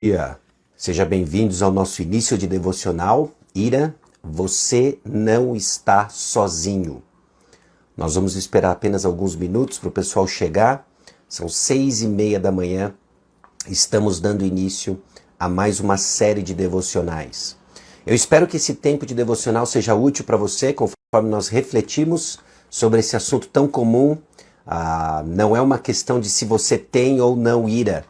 Dia. Seja bem-vindos ao nosso início de devocional. Ira, você não está sozinho. Nós vamos esperar apenas alguns minutos para o pessoal chegar. São 6:30 da manhã. Estamos dando início a mais uma série de devocionais. Eu espero que esse tempo de devocional seja útil para você, conforme nós refletimos sobre esse assunto tão comum. Não é uma questão de se você tem ou não ira,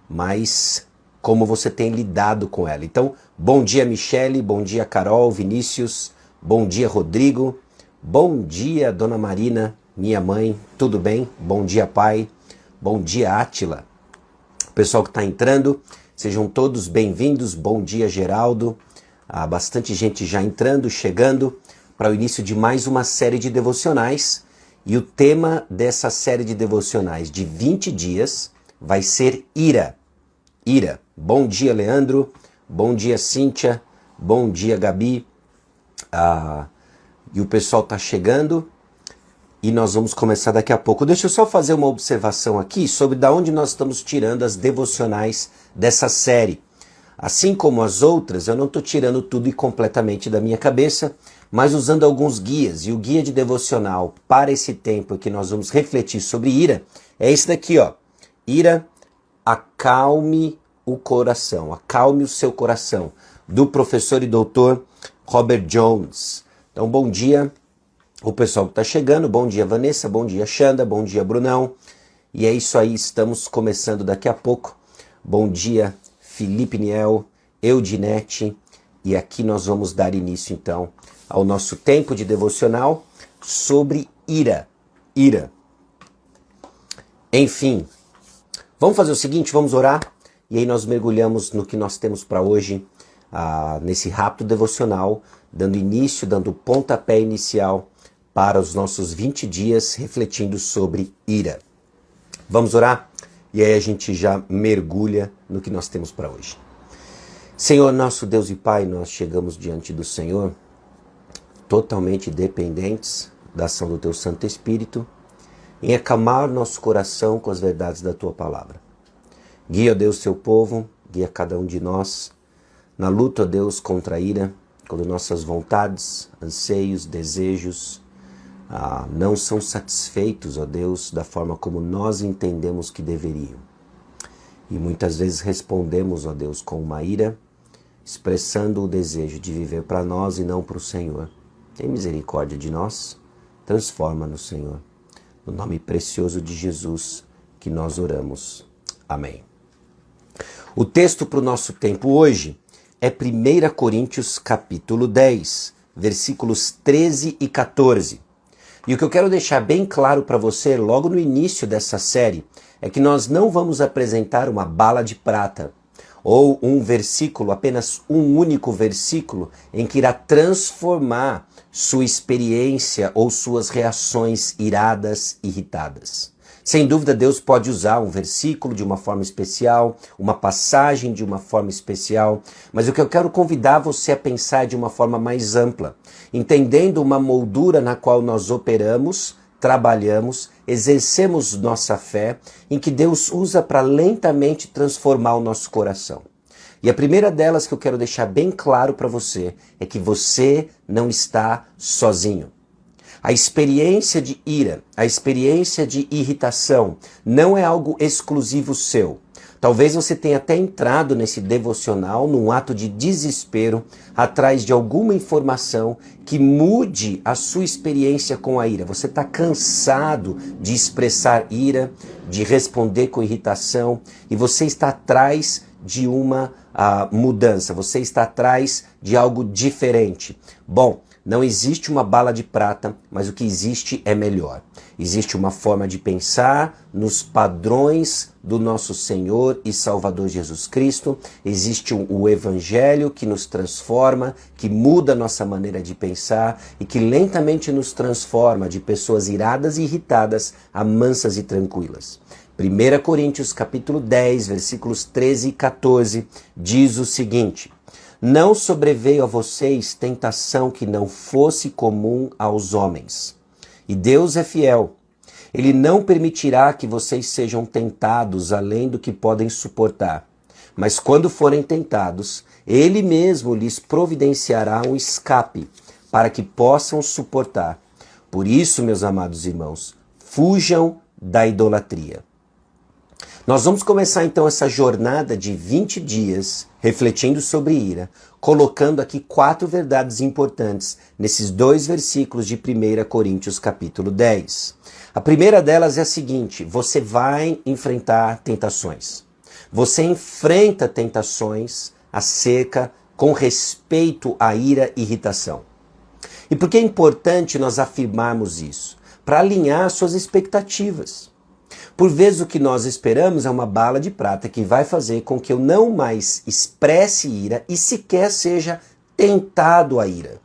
mas como você tem lidado com ela. Então, bom dia Michele, bom dia Carol, Vinícius, bom dia Rodrigo, bom dia Dona Marina, minha mãe, tudo bem? Bom dia pai, bom dia Átila. Pessoal que está entrando, sejam todos bem-vindos, bom dia Geraldo. Há bastante gente já entrando, chegando para o início de mais uma série de devocionais. E o tema dessa série de devocionais de 20 dias vai ser ira. Ira. Bom dia, Leandro. Bom dia, Cíntia. Bom dia, Gabi. E o pessoal está chegando e nós vamos começar daqui a pouco. Deixa eu só fazer uma observação aqui sobre de onde nós estamos tirando as devocionais dessa série. Assim como as outras, eu não estou tirando tudo e completamente da minha cabeça, mas usando alguns guias. E o guia de devocional para esse tempo que nós vamos refletir sobre ira é esse daqui, ó. Ira, acalme o coração, acalme o seu coração, do professor e doutor Robert Jones. Então, bom dia o pessoal que está chegando, bom dia Vanessa, bom dia Xanda, bom dia Brunão. E é isso aí, estamos começando daqui a pouco. Bom dia Felipe Niel, Eudinete, e aqui nós vamos dar início então ao nosso tempo de devocional sobre ira. Ira. Enfim, vamos fazer o seguinte, vamos orar, e aí nós mergulhamos no que nós temos para hoje, nesse rápido devocional, dando início, dando pontapé inicial para os nossos 20 dias refletindo sobre ira. Vamos orar? E aí a gente já mergulha no que nós temos para hoje. Senhor, nosso Deus e Pai, nós chegamos diante do Senhor totalmente dependentes da ação do Teu Santo Espírito em acalmar nosso coração com as verdades da Tua Palavra. Guia, ó Deus, Teu povo, guia cada um de nós na luta, ó Deus, contra a ira, quando nossas vontades, anseios, desejos não são satisfeitos, ó Deus, da forma como nós entendemos que deveriam. E muitas vezes respondemos, ó Deus, com uma ira, expressando o desejo de viver para nós e não para o Senhor. Tem misericórdia de nós, transforma-nos, Senhor. No nome precioso de Jesus que nós oramos. Amém. O texto para o nosso tempo hoje é 1 Coríntios capítulo 10, versículos 13 e 14. E o que eu quero deixar bem claro para você logo no início dessa série é que nós não vamos apresentar uma bala de prata ou um versículo, apenas um único versículo em que irá transformar sua experiência ou suas reações iradas, irritadas. Sem dúvida, Deus pode usar um versículo de uma forma especial, uma passagem de uma forma especial, mas o que eu quero convidar você a pensar de uma forma mais ampla, entendendo uma moldura na qual nós operamos, trabalhamos, exercemos nossa fé, em que Deus usa para lentamente transformar o nosso coração. E a primeira delas que eu quero deixar bem claro para você é que você não está sozinho. A experiência de ira, a experiência de irritação não é algo exclusivo seu. Talvez você tenha até entrado nesse devocional num ato de desespero atrás de alguma informação que mude a sua experiência com a ira. Você está cansado de expressar ira, de responder com irritação e você está atrás de uma mudança, você está atrás de algo diferente. Bom, não existe uma bala de prata, mas o que existe é melhor. Existe uma forma de pensar nos padrões do nosso Senhor e Salvador Jesus Cristo. Existe o Evangelho que nos transforma, que muda a nossa maneira de pensar e que lentamente nos transforma de pessoas iradas e irritadas a mansas e tranquilas. 1 Coríntios capítulo 10, versículos 13 e 14, diz o seguinte: Não sobreveio a vocês tentação que não fosse comum aos homens. E Deus é fiel. Ele não permitirá que vocês sejam tentados além do que podem suportar. mas quando forem tentados, Ele mesmo lhes providenciará um escape para que possam suportar. Por isso, meus amados irmãos, fujam da idolatria. Nós vamos começar então essa jornada de 20 dias refletindo sobre ira, colocando aqui 4 verdades importantes nesses 2 versículos de 1 Coríntios capítulo 10. A primeira delas é a seguinte: você vai enfrentar tentações. Você enfrenta tentações acerca com respeito à ira e irritação. E por que é importante nós afirmarmos isso? Para alinhar suas expectativas. Por vezes o que nós esperamos é uma bala de prata que vai fazer com que eu não mais expresse ira e sequer seja tentado a ira.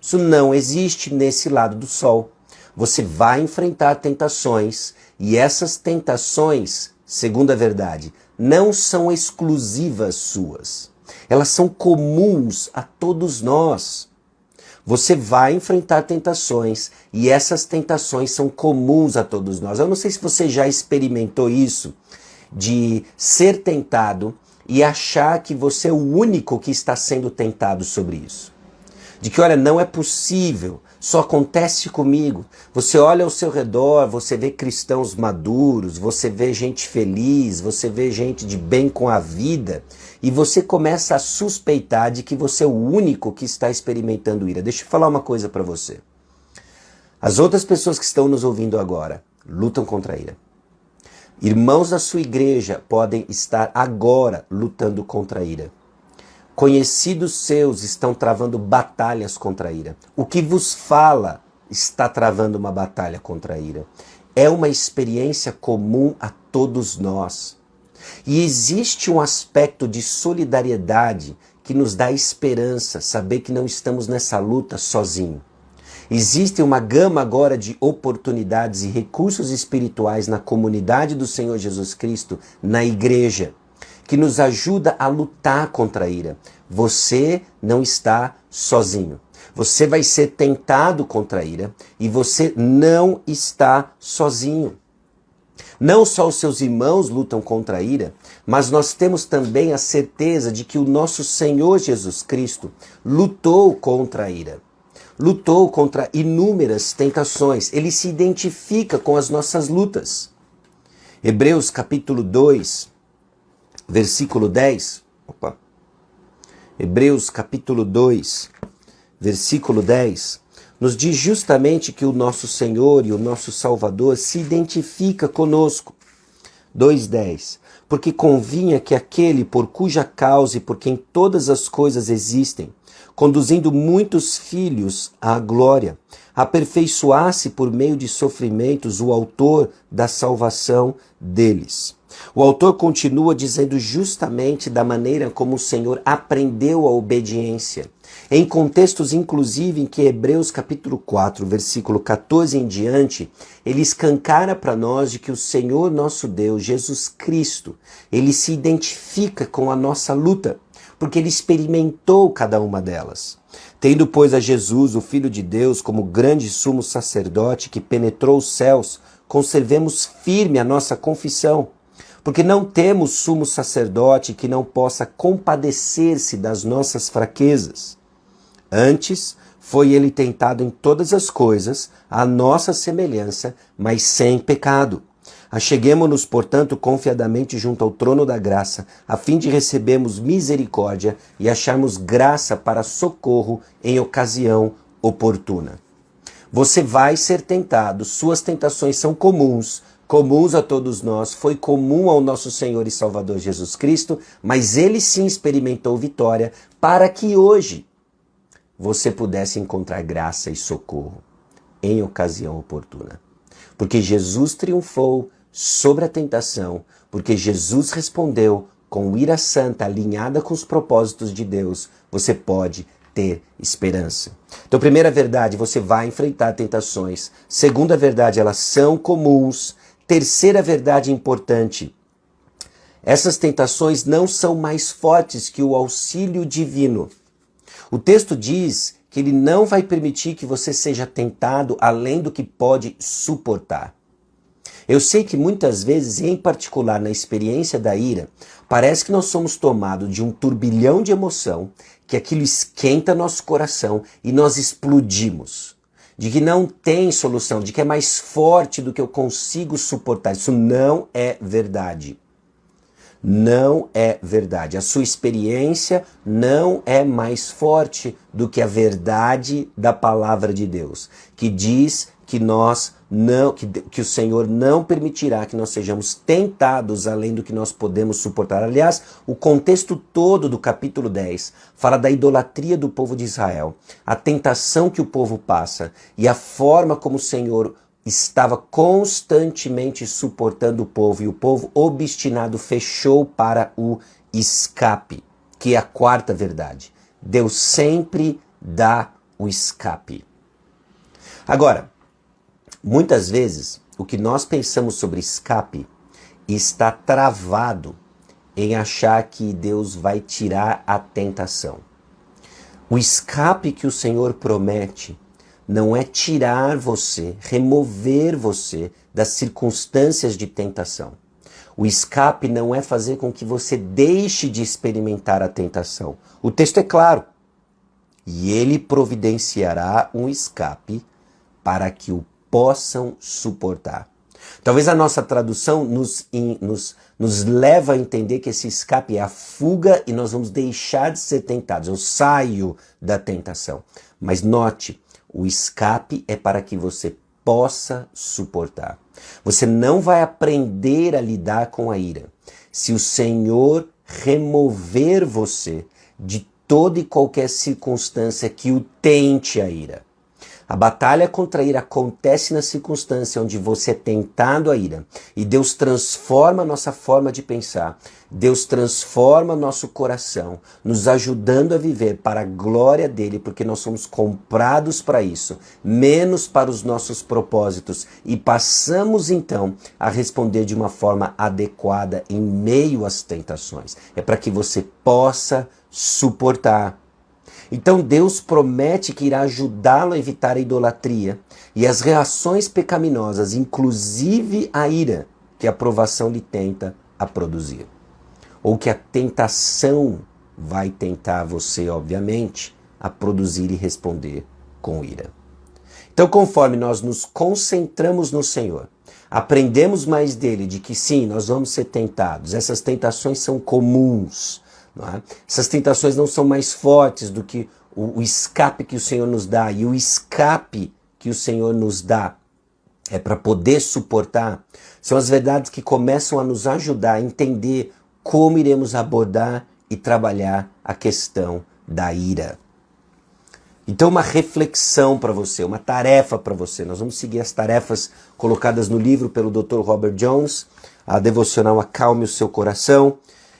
Isso não existe nesse lado do sol. Você vai enfrentar tentações e essas tentações, segundo a verdade, não são exclusivas suas. Elas são comuns a todos nós. Você vai enfrentar tentações e essas tentações são comuns a todos nós. Eu não sei se você já experimentou isso, de ser tentado e achar que você é o único que está sendo tentado sobre isso. De que, olha, não é possível, só acontece comigo. Você olha ao seu redor, você vê cristãos maduros, você vê gente feliz, você vê gente de bem com a vida e você começa a suspeitar de que você é o único que está experimentando ira. Deixa eu falar uma coisa para você. As outras pessoas que estão nos ouvindo agora lutam contra a ira. Irmãos da sua igreja podem estar agora lutando contra a ira. Conhecidos seus estão travando batalhas contra a ira. O que vos fala está travando uma batalha contra a ira. É uma experiência comum a todos nós. E existe um aspecto de solidariedade que nos dá esperança, saber que não estamos nessa luta sozinho. Existe uma gama agora de oportunidades e recursos espirituais na comunidade do Senhor Jesus Cristo, na igreja, que nos ajuda a lutar contra a ira. Você não está sozinho. Você vai ser tentado contra a ira e você não está sozinho. Não só os seus irmãos lutam contra a ira, mas nós temos também a certeza de que o nosso Senhor Jesus Cristo lutou contra a ira. Lutou contra inúmeras tentações. Ele se identifica com as nossas lutas. Hebreus capítulo 2, versículo 10. Hebreus capítulo 2, versículo 10. Nos diz justamente que o nosso Senhor e o nosso Salvador se identifica conosco. 2:10. Porque convinha que aquele por cuja causa e por quem todas as coisas existem, conduzindo muitos filhos à glória, aperfeiçoasse por meio de sofrimentos o autor da salvação deles. O autor continua dizendo justamente da maneira como o Senhor aprendeu a obediência. Em contextos, inclusive, em que Hebreus capítulo 4, versículo 14 em diante, ele escancara para nós de que o Senhor nosso Deus, Jesus Cristo, ele se identifica com a nossa luta, porque ele experimentou cada uma delas. Tendo, pois, a Jesus, o Filho de Deus, como grande sumo sacerdote que penetrou os céus, conservemos firme a nossa confissão. Porque não temos sumo sacerdote que não possa compadecer-se das nossas fraquezas. Antes, foi ele tentado em todas as coisas, à nossa semelhança, mas sem pecado. Acheguemo-nos, portanto, confiadamente junto ao trono da graça, a fim de recebermos misericórdia e acharmos graça para socorro em ocasião oportuna. Você vai ser tentado, suas tentações são comuns a todos nós, foi comum ao nosso Senhor e Salvador Jesus Cristo, mas ele sim experimentou vitória para que hoje você pudesse encontrar graça e socorro em ocasião oportuna. Porque Jesus triunfou sobre a tentação, porque Jesus respondeu com ira santa alinhada com os propósitos de Deus, você pode ter esperança. Então, primeira verdade, você vai enfrentar tentações. Segunda verdade, elas são comuns. Terceira verdade importante, essas tentações não são mais fortes que o auxílio divino. O texto diz que ele não vai permitir que você seja tentado além do que pode suportar. Eu sei que muitas vezes, em particular na experiência da ira, parece que nós somos tomados de um turbilhão de emoção, que aquilo esquenta nosso coração e nós explodimos. De que não tem solução, de que é mais forte do que eu consigo suportar. Isso não é verdade. Não é verdade. A sua experiência não é mais forte do que a verdade da palavra de Deus, que diz que que o Senhor não permitirá que nós sejamos tentados além do que nós podemos suportar. Aliás, o contexto todo do capítulo 10 fala da idolatria do povo de Israel, a tentação que o povo passa e a forma como o Senhor estava constantemente suportando o povo, e o povo obstinado fechou para o escape, que é a quarta verdade. Deus sempre dá o escape. Agora, muitas vezes, o que nós pensamos sobre escape está travado em achar que Deus vai tirar a tentação. O escape que o Senhor promete não é tirar você, remover você das circunstâncias de tentação. O escape não é fazer com que você deixe de experimentar a tentação. O texto é claro. E ele providenciará um escape para que o possam suportar. Talvez a nossa tradução nos leva a entender que esse escape é a fuga e nós vamos deixar de ser tentados. Eu saio da tentação. Mas note, o escape é para que você possa suportar. Você não vai aprender a lidar com a ira se o Senhor remover você de toda e qualquer circunstância que o tente a ira. A batalha contra a ira acontece na circunstância onde você é tentado a ira. E Deus transforma a nossa forma de pensar. Deus transforma nosso coração, nos ajudando a viver para a glória dele, porque nós somos comprados para isso, menos para os nossos propósitos. E passamos então a responder de uma forma adequada em meio às tentações. É para que você possa suportar. Então Deus promete que irá ajudá-lo a evitar a idolatria e as reações pecaminosas, inclusive a ira que a provação lhe tenta a produzir. Ou que a tentação vai tentar você, obviamente, a produzir e responder com ira. Então, conforme nós nos concentramos no Senhor, aprendemos mais dele, de que sim, nós vamos ser tentados, essas tentações são comuns. Não é? Essas tentações não são mais fortes do que o escape que o Senhor nos dá. E o escape que o Senhor nos dá é para poder suportar. São as verdades que começam a nos ajudar a entender como iremos abordar e trabalhar a questão da ira. Então, uma reflexão para você, uma tarefa para você. Nós vamos seguir as tarefas colocadas no livro pelo Dr. Robert Jones, a devocional Acalme o Seu Coração.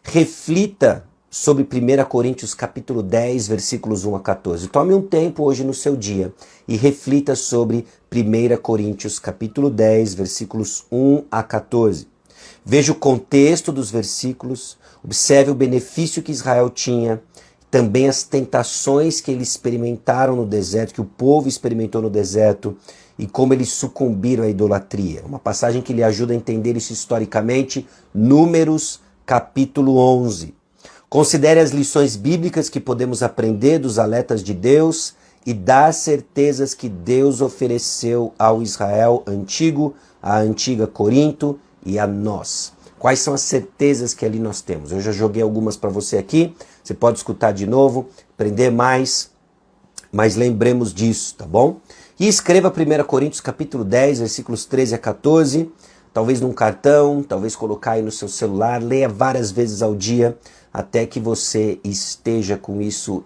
Reflita sobre 1 Coríntios capítulo 10, versículos 1 a 14. Tome um tempo hoje no seu dia e reflita sobre 1 Coríntios capítulo 10, versículos 1 a 14. Veja o contexto dos versículos, observe o benefício que Israel tinha, também as tentações que eles experimentaram no deserto, que o povo experimentou no deserto, e como eles sucumbiram à idolatria. Uma passagem que lhe ajuda a entender isso historicamente, Números capítulo 11. Considere as lições bíblicas que podemos aprender dos alertas de Deus e das certezas que Deus ofereceu ao Israel antigo, à antiga Corinto e a nós. Quais são as certezas que ali nós temos? Eu já joguei algumas para você aqui, você pode escutar de novo, aprender mais, mas lembremos disso, tá bom? E escreva 1 Coríntios capítulo 10, versículos 13 a 14, talvez num cartão, talvez colocar aí no seu celular, leia várias vezes ao dia, até que você esteja com isso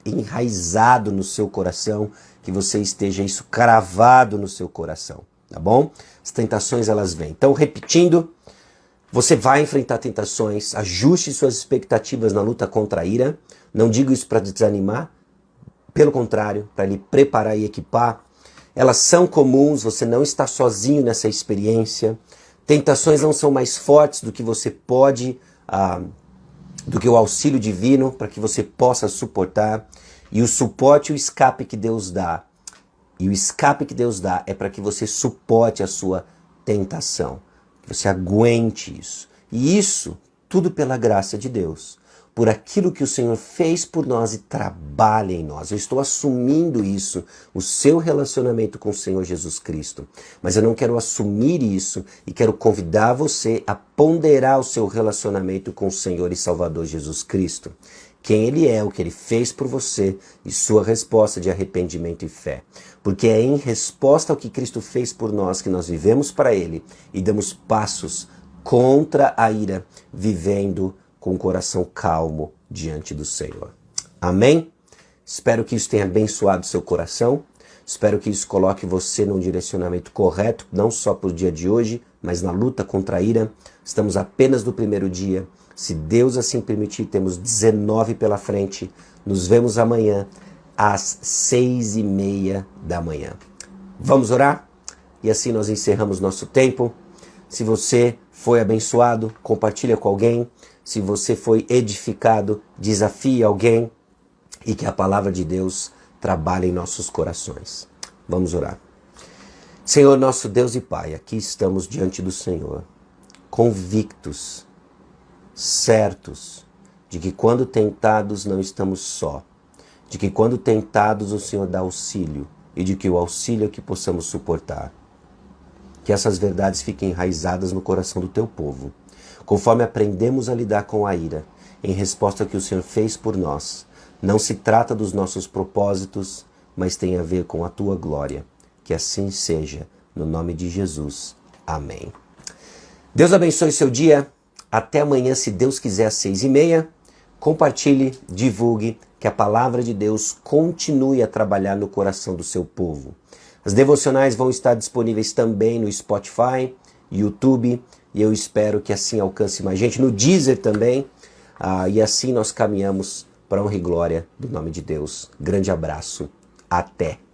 enraizado no seu coração, que você esteja isso cravado no seu coração, tá bom? As tentações, elas vêm. Então, repetindo, você vai enfrentar tentações, ajuste suas expectativas na luta contra a ira. Não digo isso para desanimar, pelo contrário, para lhe preparar e equipar. Elas são comuns, você não está sozinho nessa experiência. Tentações não são mais fortes do que você pode, do que o auxílio divino para que você possa suportar. E o suporte e o escape que Deus dá. E o escape que Deus dá é para que você suporte a sua tentação. Que você aguente isso. E isso tudo pela graça de Deus. Por aquilo que o Senhor fez por nós e trabalha em nós. Eu estou assumindo isso, o seu relacionamento com o Senhor Jesus Cristo. Mas eu não quero assumir isso e quero convidar você a ponderar o seu relacionamento com o Senhor e Salvador Jesus Cristo. Quem Ele é, o que Ele fez por você e sua resposta de arrependimento e fé. Porque é em resposta ao que Cristo fez por nós que nós vivemos para Ele e damos passos contra a ira, vivendo com o coração calmo diante do Senhor. Amém? Espero que isso tenha abençoado seu coração. Espero que isso coloque você num direcionamento correto, não só para o dia de hoje, mas na luta contra a ira. Estamos apenas no primeiro dia. Se Deus assim permitir, temos 19 pela frente. Nos vemos amanhã às 6:30 da manhã. Vamos orar? E assim nós encerramos nosso tempo. Se você foi abençoado, compartilha com alguém. Se você foi edificado, desafie alguém e que a palavra de Deus trabalhe em nossos corações. Vamos orar. Senhor, nosso Deus e Pai, aqui estamos diante do Senhor, convictos, certos de que quando tentados não estamos só, de que quando tentados o Senhor dá auxílio e de que o auxílio é que possamos suportar. Que essas verdades fiquem enraizadas no coração do teu povo. Conforme aprendemos a lidar com a ira, em resposta ao que o Senhor fez por nós, não se trata dos nossos propósitos, mas tem a ver com a tua glória. Que assim seja, no nome de Jesus. Amém. Deus abençoe seu dia. Até amanhã, se Deus quiser, às 6:30. Compartilhe, divulgue, que a palavra de Deus continue a trabalhar no coração do seu povo. As devocionais vão estar disponíveis também no Spotify, YouTube, e eu espero que assim alcance mais gente, no Deezer também, e assim nós caminhamos para a honra e glória do nome de Deus. Grande abraço, até!